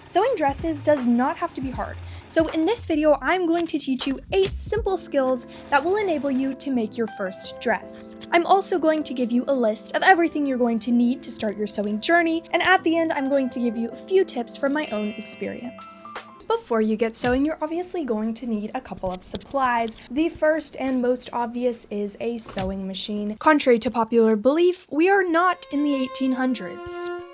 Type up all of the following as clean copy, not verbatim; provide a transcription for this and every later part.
Sewing dresses does not have to be hard, so in this video I'm going to teach you 8 simple skills that will enable you to make your first dress. I'm also going to give you a list of everything you're going to need to start your sewing journey, and at the end I'm going to give you a few tips from my own experience. Before you get sewing, you're obviously going to need a couple of supplies. The first and most obvious is a sewing machine. Contrary to popular belief, we are not in the 1800s.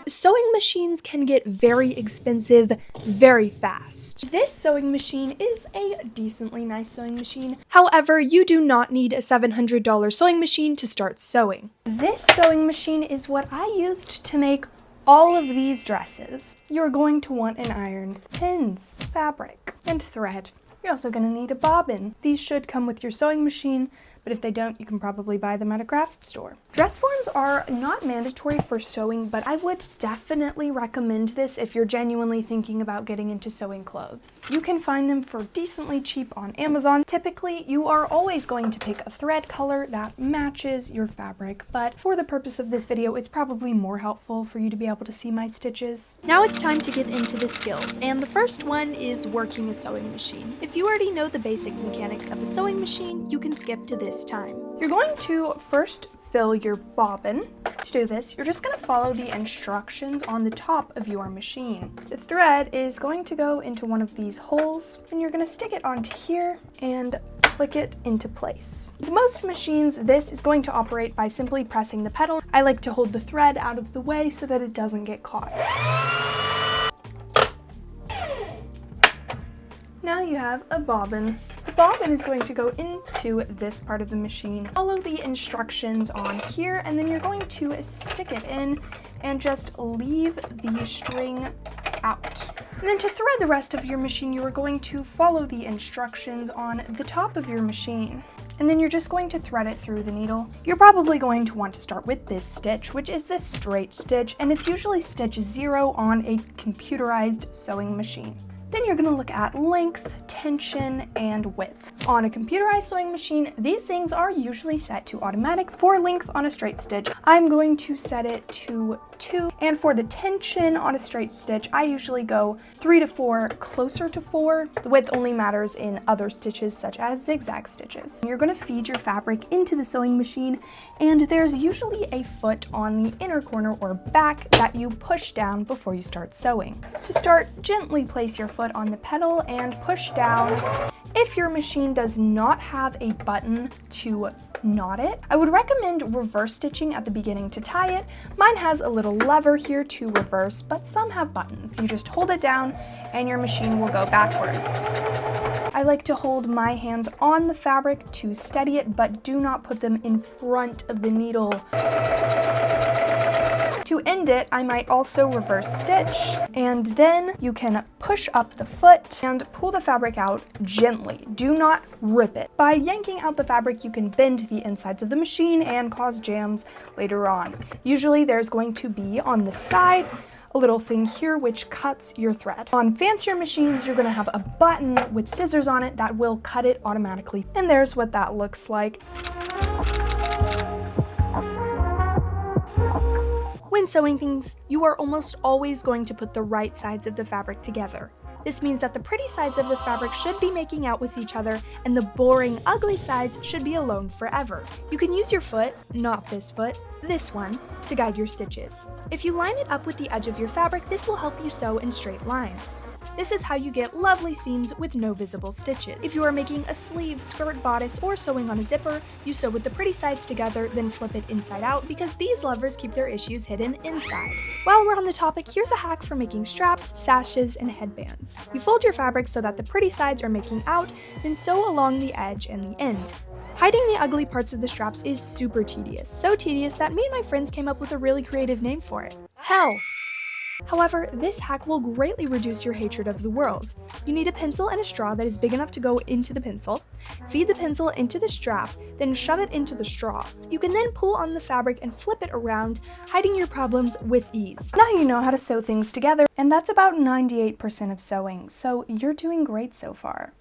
Sewing machines can get very expensive very fast. This sewing machine is a decently nice sewing machine. However, you do not need a $700 sewing machine to start sewing. This sewing machine is what I used to make all of these dresses. You're going to want an iron, pins, fabric, and thread. You're also going to need a bobbin. These should come with your sewing machine, but if they don't, you can probably buy them at a craft store. Dress forms are not mandatory for sewing, but I would definitely recommend this if you're genuinely thinking about getting into sewing clothes. You can find them for decently cheap on Amazon. Typically, you are always going to pick a thread color that matches your fabric, but for the purpose of this video, it's probably more helpful for you to be able to see my stitches. Now it's time to get into the skills, and the first one is working a sewing machine. If you already know the basic mechanics of a sewing machine, you can skip to this time. You're going to first fill your bobbin. To do this, you're just going to follow the instructions on the top of your machine. The thread is going to go into one of these holes, and you're going to stick it onto here and click it into place. With most machines, this is going to operate by simply pressing the pedal. I like to hold the thread out of the way so that it doesn't get caught. Now you have a bobbin. The bobbin is going to go into this part of the machine. Follow the instructions on here, and then you're going to stick it in and just leave the string out. And then to thread the rest of your machine, you are going to follow the instructions on the top of your machine. And then you're just going to thread it through the needle. You're probably going to want to start with this stitch, which is the straight stitch, and it's usually stitch 0 on a computerized sewing machine. Then you're going to look at length, tension, and width. On a computerized sewing machine, these things are usually set to automatic. For length on a straight stitch, I'm going to set it to 2, and for the tension on a straight stitch, I usually go 3 to 4, closer to 4. The width only matters in other stitches such as zigzag stitches. You're going to feed your fabric into the sewing machine, and there's usually a foot on the inner corner or back that you push down before you start sewing. To start, gently place your foot on the pedal and push down. If your machine does not have a button to knot it, I would recommend reverse stitching at the beginning to tie it. Mine has a little lever here to reverse, but some have buttons. You just hold it down and your machine will go backwards. I like to hold my hands on the fabric to steady it, but do not put them in front of the needle. To end it, I might also reverse stitch, and then you can push up the foot and pull the fabric out gently. Do not rip it. By yanking out the fabric, you can bend the insides of the machine and cause jams later on. Usually there's going to be on the side a little thing here which cuts your thread. On fancier machines, you're going to have a button with scissors on it that will cut it automatically. And there's what that looks like. When sewing things, you are almost always going to put the right sides of the fabric together. This means that the pretty sides of the fabric should be making out with each other, and the boring, ugly sides should be alone forever. You can use your foot, not this foot, this one, to guide your stitches. If you line it up with the edge of your fabric, this will help you sew in straight lines. This is how you get lovely seams with no visible stitches. If you are making a sleeve, skirt, bodice, or sewing on a zipper, you sew with the pretty sides together, then flip it inside out because these levers keep their issues hidden inside. While we're on the topic, here's a hack for making straps, sashes, and headbands. You fold your fabric so that the pretty sides are making out, then sew along the edge and the end. Hiding the ugly parts of the straps is super tedious, so tedious that me and my friends came up with a really creative name for it. Hell! However, this hack will greatly reduce your hatred of the world. You need a pencil and a straw that is big enough to go into the pencil. Feed the pencil into the strap, then shove it into the straw. You can then pull on the fabric and flip it around, hiding your problems with ease. Now you know how to sew things together, and that's about 98% of sewing, so you're doing great so far.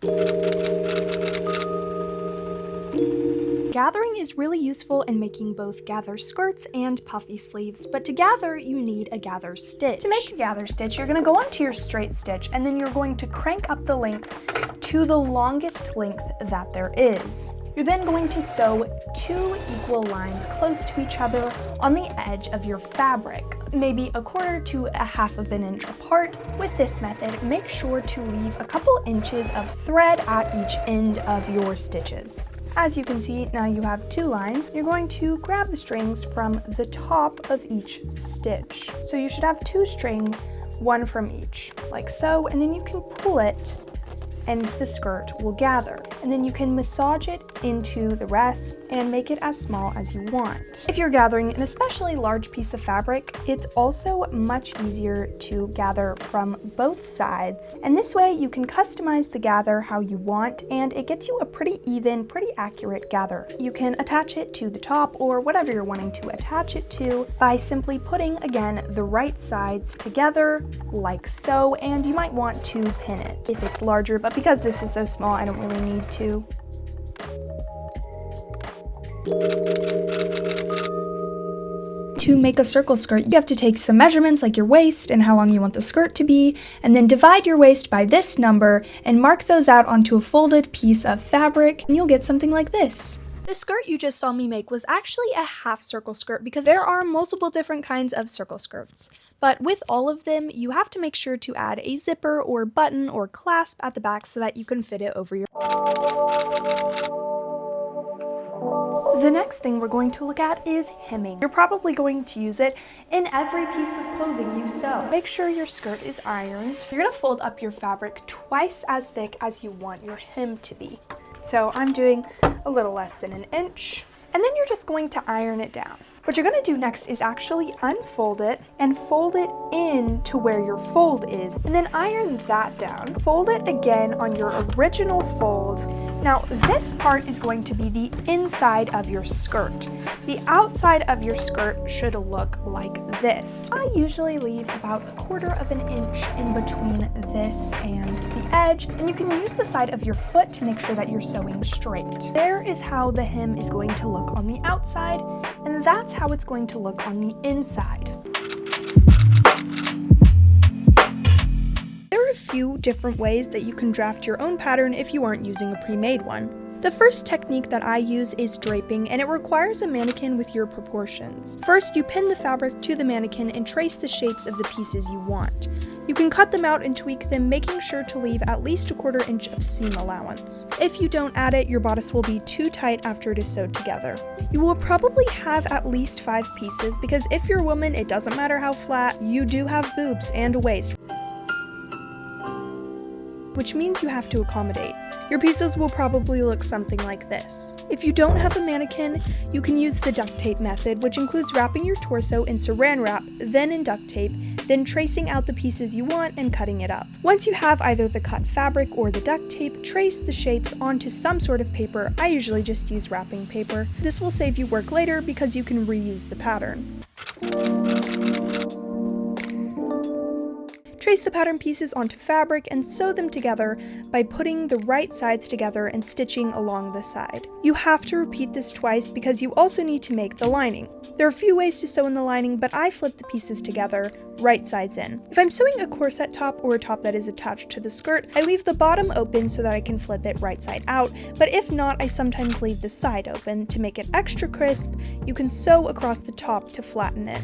Gathering is really useful in making both gather skirts and puffy sleeves, but to gather, you need a gather stitch. To make a gather stitch, you're going to go onto your straight stitch, and then you're going to crank up the length to the longest length that there is. You're then going to sew 2 equal lines close to each other on the edge of your fabric, maybe 1/4 to 1/2 of an inch apart. With this method, make sure to leave a couple inches of thread at each end of your stitches. As you can see, now you have 2 lines. You're going to grab the strings from the top of each stitch. So you should have 2 strings, 1 from each, like so, and then you can pull it and the skirt will gather. And then you can massage it into the rest and make it as small as you want. If you're gathering an especially large piece of fabric, it's also much easier to gather from both sides. And this way you can customize the gather how you want, and it gets you a pretty even, pretty accurate gather. You can attach it to the top or whatever you're wanting to attach it to by simply putting, again, the right sides together like so, and you might want to pin it if it's larger, but because this is so small, I don't really need to. To make a circle skirt, you have to take some measurements like your waist and how long you want the skirt to be, and then divide your waist by this number and mark those out onto a folded piece of fabric, and you'll get something like this. The skirt you just saw me make was actually a half circle skirt because there are multiple different kinds of circle skirts. But with all of them, you have to make sure to add a zipper or button or clasp at the back so that you can fit it over your... The next thing we're going to look at is hemming. You're probably going to use it in every piece of clothing you sew. Make sure your skirt is ironed. You're going to fold up your fabric twice as thick as you want your hem to be. So I'm doing a little less than 1 inch. And then you're just going to iron it down. What you're going to do next is actually unfold it and fold it in to where your fold is, and then iron that down. Fold it again on your original fold. Now this part is going to be the inside of your skirt. The outside of your skirt should look like this. I usually leave about 1/4 of an inch in between this and the edge, and you can use the side of your foot to make sure that you're sewing straight. There is how the hem is going to look on the outside, and that's how it's going to look on the inside. There are a few different ways that you can draft your own pattern if you aren't using a pre-made one. The first technique that I use is draping, and it requires a mannequin with your proportions. First, you pin the fabric to the mannequin and trace the shapes of the pieces you want. You can cut them out and tweak them, making sure to leave at least 1/4 inch of seam allowance. If you don't add it, your bodice will be too tight after it is sewed together. You will probably have at least 5 pieces, because if you're a woman, it doesn't matter how flat, you do have boobs and a waist, which means you have to accommodate. Your pieces will probably look something like this. If you don't have a mannequin, you can use the duct tape method, which includes wrapping your torso in saran wrap, then in duct tape, then tracing out the pieces you want and cutting it up. Once you have either the cut fabric or the duct tape, trace the shapes onto some sort of paper. I usually just use wrapping paper. This will save you work later because you can reuse the pattern. Trace the pattern pieces onto fabric and sew them together by putting the right sides together and stitching along the side. You have to repeat this twice because you also need to make the lining. There are a few ways to sew in the lining, but I flip the pieces together, right sides in. If I'm sewing a corset top or a top that is attached to the skirt, I leave the bottom open so that I can flip it right side out, but if not, I sometimes leave the side open. To make it extra crisp, you can sew across the top to flatten it.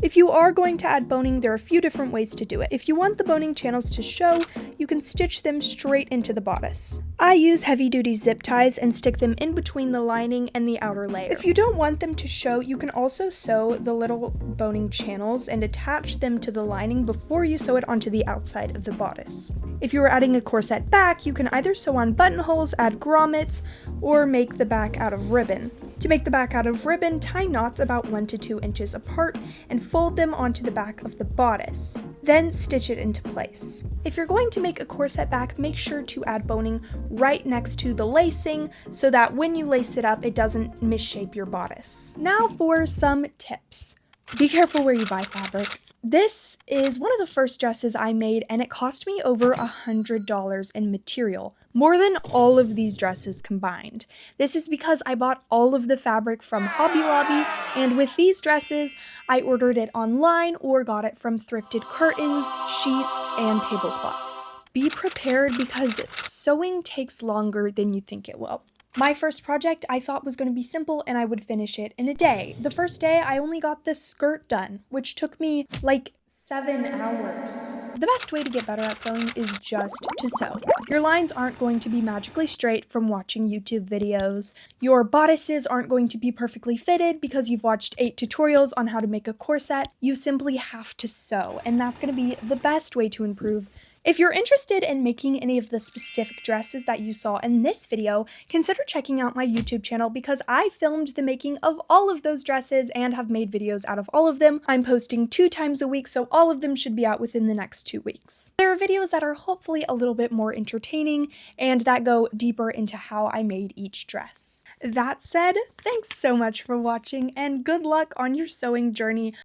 If you are going to add boning, there are a few different ways to do it. If you want the boning channels to show, you can stitch them straight into the bodice. I use heavy-duty zip ties and stick them in between the lining and the outer layer. If you don't want them to show, you can also sew the little boning channels and attach them to the lining before you sew it onto the outside of the bodice. If you are adding a corset back, you can either sew on buttonholes, add grommets, or make the back out of ribbon. To make the back out of ribbon, tie knots about 1 to 2 inches apart and fold them onto the back of the bodice. Then stitch it into place. If you're going to make a corset back, make sure to add boning right next to the lacing so that when you lace it up, it doesn't misshape your bodice. Now for some tips. Be careful where you buy fabric. This is one of the first dresses I made, and it cost me over $100 in material, more than all of these dresses combined. This is because I bought all of the fabric from Hobby Lobby, and with these dresses, I ordered it online or got it from thrifted curtains, sheets, and tablecloths. Be prepared because sewing takes longer than you think it will. My first project I thought was going to be simple and I would finish it in a day. The first day I only got this skirt done, which took me like 7 hours. The best way to get better at sewing is just to sew. Your lines aren't going to be magically straight from watching YouTube videos. Your bodices aren't going to be perfectly fitted because you've watched 8 tutorials on how to make a corset. You simply have to sew, and that's going to be the best way to improve. If you're interested in making any of the specific dresses that you saw in this video, consider checking out my YouTube channel because I filmed the making of all of those dresses and have made videos out of all of them. I'm posting 2 times a week, so all of them should be out within the next 2 weeks. There are videos that are hopefully a little bit more entertaining and that go deeper into how I made each dress. That said, thanks so much for watching and good luck on your sewing journey.